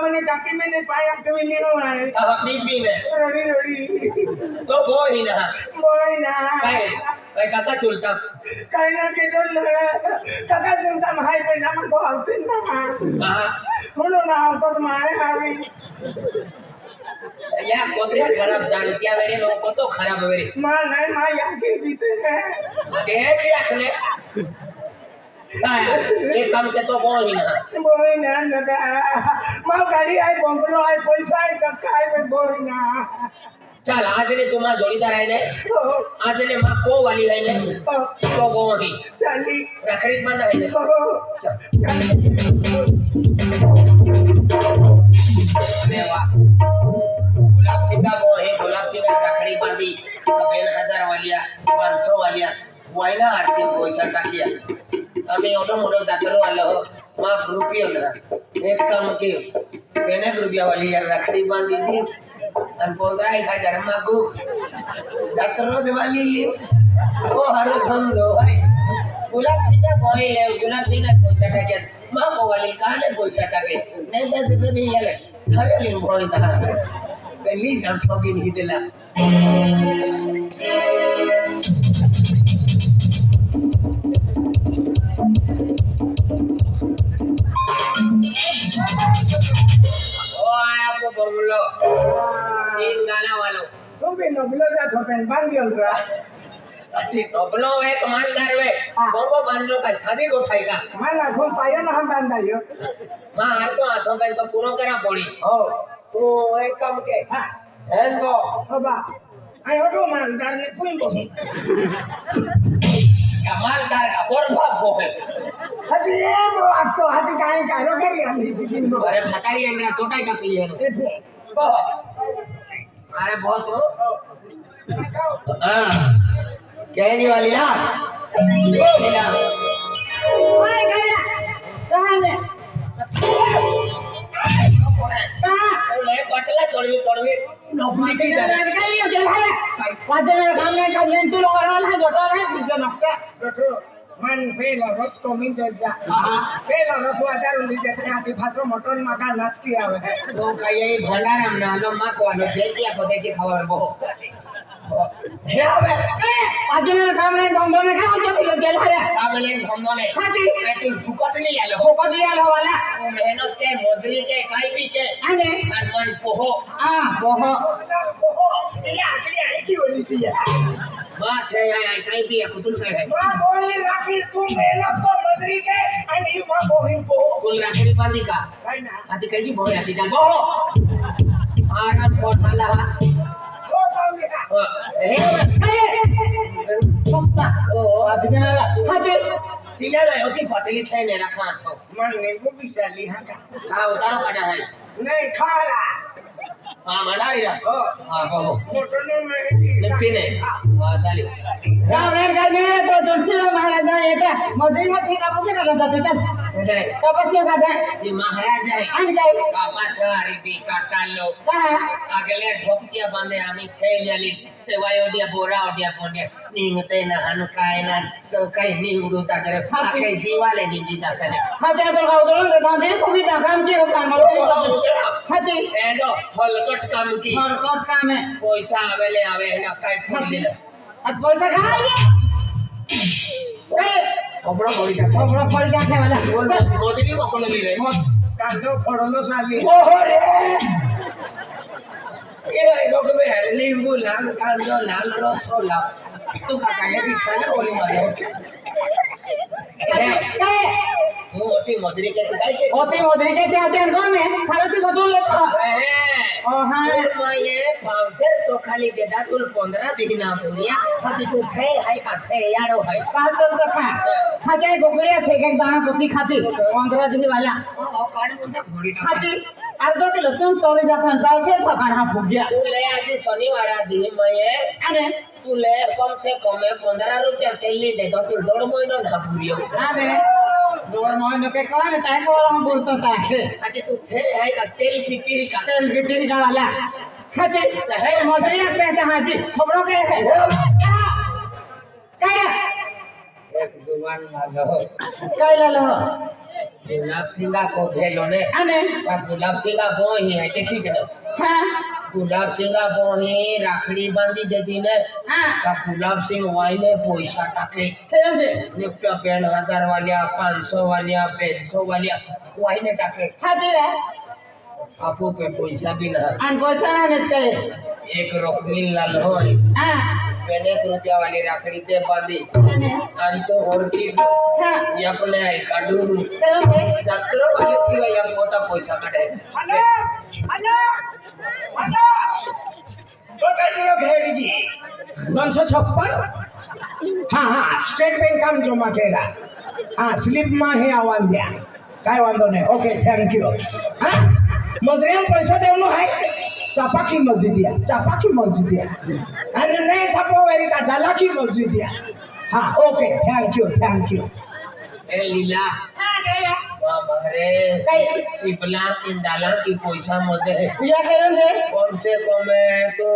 मैंने टाकी में नहीं पाया तो नहीं आए अब बीबी ने रड़ी रड़ी तो वो ही ना बोई ना काय काका चुलता काय ना के डोल काका सुनता भाई पे नाम को आते ना हां बोलो ना तो मारे आवी या कोते खराब जान क्या मेरे लोग को तो खराब मेरे मां नहीं मां यहाँ के बीते हैं दे के रखले एक काम के तो वो ही ना दादा मां गाड़ी आई बंगलो आई पैसा आई कक्का आई में बोई ना चल आज ने तुम्हारा जोड़ीदार है ने आज ने मां को वाली है ने तो वो ही चली रखड़ी बांधा है ने देवा गुलाब सीधा वो है गुलाब सीधा रखड़ी बांधी कबेन 1000 वालिया 500 वालिया वाइना आरती पैसा टाकिया अमे ओडो मोडो जातरो वालो मां रुपयो ना एक काम के केने रुपया वाली यार रखड़ी बांधी थी और 15,000 मागू जातरो दिवाली ली ओ हरो धन दो भाई गुलाब सीधा कोई ले गुलाब सीधा पैसा टाके मां को वाली काले पैसा टाके नहीं दे भी ये थारे ले बोल था पहली जब ठोकी नहीं दिला बंगलो 3 गाला वालो तुम भी नबलो जा थोपन बांध दियो रा अति नबलो एक मालदार वे बंगो बांधलो का शादी को उठाएगा माला तुम पायो ना हम बांध दियो मां हर तो हाथों पे तो पूरा करा पड़ी ओ तो एक काम के हां हेलो बाबा आई ओटो मालदार ने कोई को मालदार का बर्बाद हो है हजी ये वो आपको हजी काहे का रोके लिया नहीं दिन दो अरे फटाई है छोटा का पी है अरे बहुत हो हां कहने वाली ना ओए गया कहां है ले पटला छोड़वी नौकरी की तरह गई चल है वादे में काम में का लेन तो लगा है छोटा है बिजन आपका छोटो मन पेलो रस को मिल जा पेलो रस वादार उली देते आदि भाषा मटन माका नाच किया है वो कहिए भंडारम ना लो मा को नो दे दिया को देखी खबर बहुत हे आवे आज में काम में बंदो में का जो पिलो गेल है अब ले बंदो में हां जी तू फुकट लिया लो वाला वो मेहनत के मजदूरी के खाई पी के आने और मन पोहो पोहो ये आखिरी आई की होनी थी बात है यार खाई पी कुतुल से है मां बोली राखी तू मेहनत को मजदूरी के अनि मां बोही पोहो कुल राखड़ी बांधी का है ना आती कही बोया आती जा बोहो आराम को थाला ओ पाऊंगे का पप्पा ओ अभिनय हां तिला रे होती पतली थे ने रखा तो मन नींबू भी साली हां का हां उतारो काटा है नहीं खारा हां मडारी रा हां हो मोटर में निपटी ने हां साली रामेर का मेरे तो तुलसी महाराज ये का मधुरी का ठीक आपसे कर देते थे कब से का ये महाराज है अन काय बाबा सवारी भी काटा लो अगले ढोकतिया बांधे आमी थे याली ते वायो दिया बोरा ओडिया कोंडे निंगते ना हनु काय ना तो काय नी उडुता करे आके जीवाले नींदी जाते ने हाते तो गावदो बांधे कोई काम के काम मधुरी हाते एडो हलकट काम की हलकट काम है पैसा आवेले आवे ना काय फोड़ी ले आज पैसा खाएंगे ए ओबड़ा बोली का ओबड़ा फल क्या खाने वाला मोदी को कोलो ले कांदो फोड़लो साली ओहो रे ये लोग में नींबू लाल कांदो लाल रसोला तू का काहे की खाना बोली मारो ओती मधुरी के काय के ओती मधुरी के आते हैं गांव में खाली बदल लेता अरे ओ हां मैं पांचर चोखाली दे दा तुल 15 दिन ना पूरिया हती तू थे हाय का थे यारो है 500 चोखा खाते गोगड़िया से एक दाना पोती खाती 15 दिन वाला ओ काढ़ मुंडा भोड़ी खाती अर्धो किलो सुन तोड़े जाता पैसे सकाना फूक गया तू ले आज शनिवार दी मैं अरे तू ले कम से कम 15 रुपया तेल दे दो तू 1.5 महीना ना पूरियो अरे 1.5 महीने के कौन टाइम को हम बोलता है आज तू थे हाय का तेल फिकी का तेल गिट्टी का वाला खाते है मधुरी पे हाजी खबरों के है क्या एक जुबान मारो काय ला लो ગુલાબ સિંગા કો ભેલો ને અને આ ગુલાબ સિંગા બોહી હે દેખી કે હા ગુલાબ સિંગા બોહી રાખડી બાંધી જતી ને હા આ ગુલાબ સિંગ વાઈને પૈસા ટાકે કેમ છે રૂપિયા 1000 વાલિયા 500 વાલિયા 500 વાલિયા વાઈને ટાકે ખાતી રે આપો पे पैसा भी ना અને પૈસા ને કરે एक रोकमिल लाल होय હા मैंने 1 रुपया वाली राखड़ी दे बांधी અને आणि तो होरती હા ये अपने आई काढू કેમ છે जात्रो वाली सिवाय या मोठा पैसा काढे હલો હલો હલો તો કેટલો ખેડી 256 હા હા સ્ટેટ બેંક કામ જમા કર્યા હા સ્લીપમાં હે આવવાનું દ્યા કાંઈ વાંધો નહીં ઓકે થેન્ક યુ હા મજરિયામાં પૈસા દેવાનું હે ચાપાકી મસ્જિદિયા અને નહીં છાપો વેરી કા દાલાકી મસ્જિદિયા હા ઓકે થેન્ક યુ ए लीला હા ગયા हमारे कई? सिपला इंडाला की पैसा मत है પૂજા કર્યો છે कम से कम तो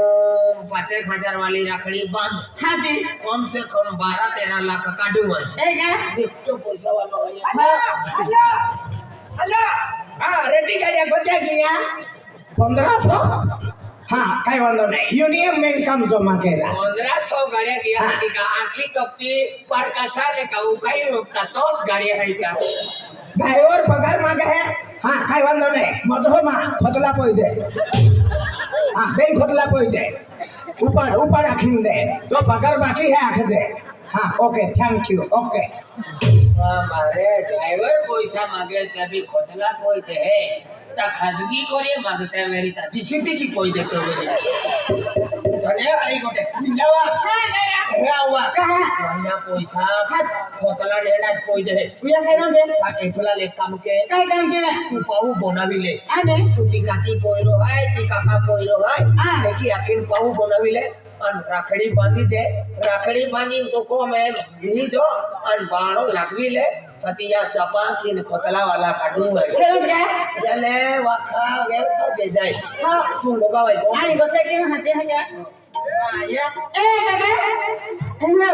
5,000 वाली राखड़ी बांध હાથી कम से कम 12-13 लाख काढू એ કે तो पैसा वाला હલો હલો હા રેડી ગાડિયા ગોત્યા ગયા 1500 હા કાંઈ વાંધો નહીં યુનિયન બેંક કામ જમા કર્યા 1500 गाड्या दिया आणि का आखी कपती पर कसा रे का काही का तोच गाड्या आहे त्या ડ્રાઈવર પગાર માંગે હે હા કાંઈ વાંધો નહીં મજહોમાં ખોતલા પોઈ દે હા બેન ખોતલા પોઈ દે ઉપાડ આખીને દે તો પગાર બાકી હે આખજે હા ઓકે થેન્ક યુ ઓકે मारे ड्राइवर पैसा मागे तभी खोतला कोई ते है ता खाजगी कोरे मागते है मेरी ता जीसीबी की कोई देते हुए धने आई गोटे जावा रे आवा કહા महीना पैसा खोतला लेडा कोई दे પૂજા કર્યો છે आ एठला ले काम के કાંઈ કામ છે ને तू पाऊ बनावी ले આને तू ती काकी पोयरो है ती काका पोयरो है हाँ। देखी आखिर पाऊ बनावी ले और राखड़ी बांधी दे राखड़ी बांधी तो को मैं घी दो और बाणो लागवी ले पतिया चपा की खोतला वाला काढूंगा કેમ છે चले वाखा वेल तो दे जाए હા तू लोगा भाई को આની ગોસે કેમ હાથે હે એ કાકા હેલો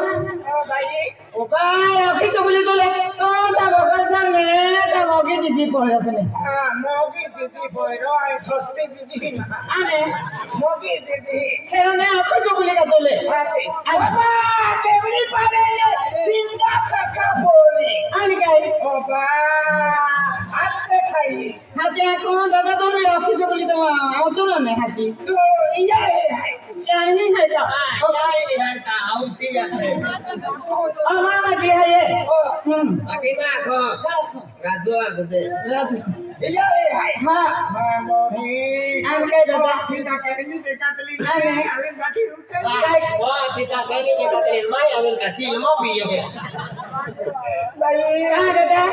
ભાઈ ઓપાય અખી તો બોલી તો લે તો તા બગલ સામે તા મોગી દીધી પડે તને હા મોગી જીજી પોયરો આ સસ્તી જીજી આને મોગી જીજી કેમ ને અખી તો બોલી કા તો લે હાથી આ બાબા કેવડી પાડેલે સિંગા કાકા બોલી આની કાઈ ઓબા આતે ખાઈ હાથે કોણ દાદા તો મે અખી તો બોલી તો આવતો ને હાથી તો ઈયા હે હાય જાણી નહીં થાય આવતી જાતે અમારા કે હે આકી ના ખો રાજુ આગજે ઈયા હે હાય હા મા મોગી આમ કે દાદા સીતા કરીને તે કાટલી આને હવે બાકી રૂટે વો સીતા કઈને કે કતરે માય આવેલ કા ચીલ મો બીએ કે ભાઈ કા દાદા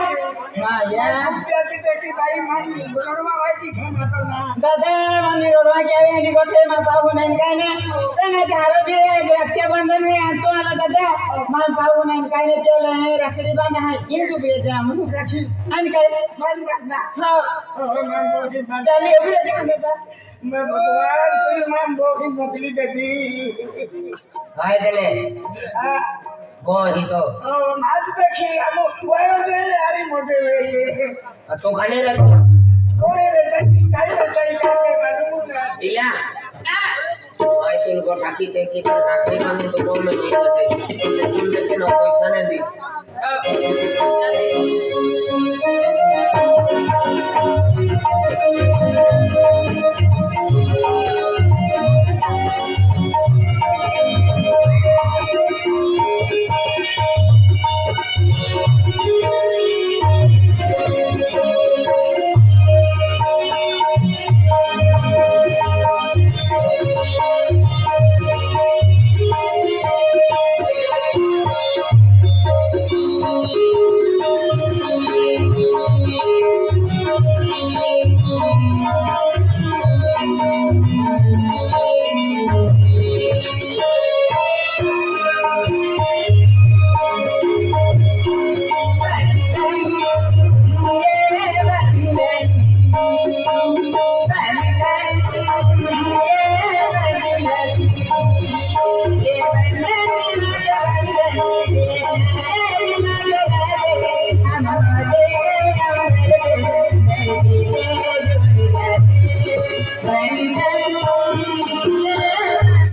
હા યા જાતી જાતી ભાઈ મારી ગણવા વાતી ખાના તો ના દાદા મને રોડવા કે આવી એની ગોઠે માં પાવું નહીં કાને તને ચારો જે રક્ષાબંધન में आतो आला दादा माल पाવું નહીં કાને ચલે રખડી બાને હા હિન્દુ બે જામ રાખી અન કરે મન રાખના હા ઓ મા મોગી બા ચાલે એવી રીતે દાદા मैं भगवान तुझे मां बोगी मोकली देती હાય દલે आ વો હી તો ओ आज देखी हम वायो जे हरी मोटे वे તો ખાને લે कोने रे तकी काई बताई काके मालूम ना ઈલા આય સુન કો ઠાકી તે કે રાખડી બાંધી તો કોમ મે જી જતે તું દેખે નો પૈસા ને દી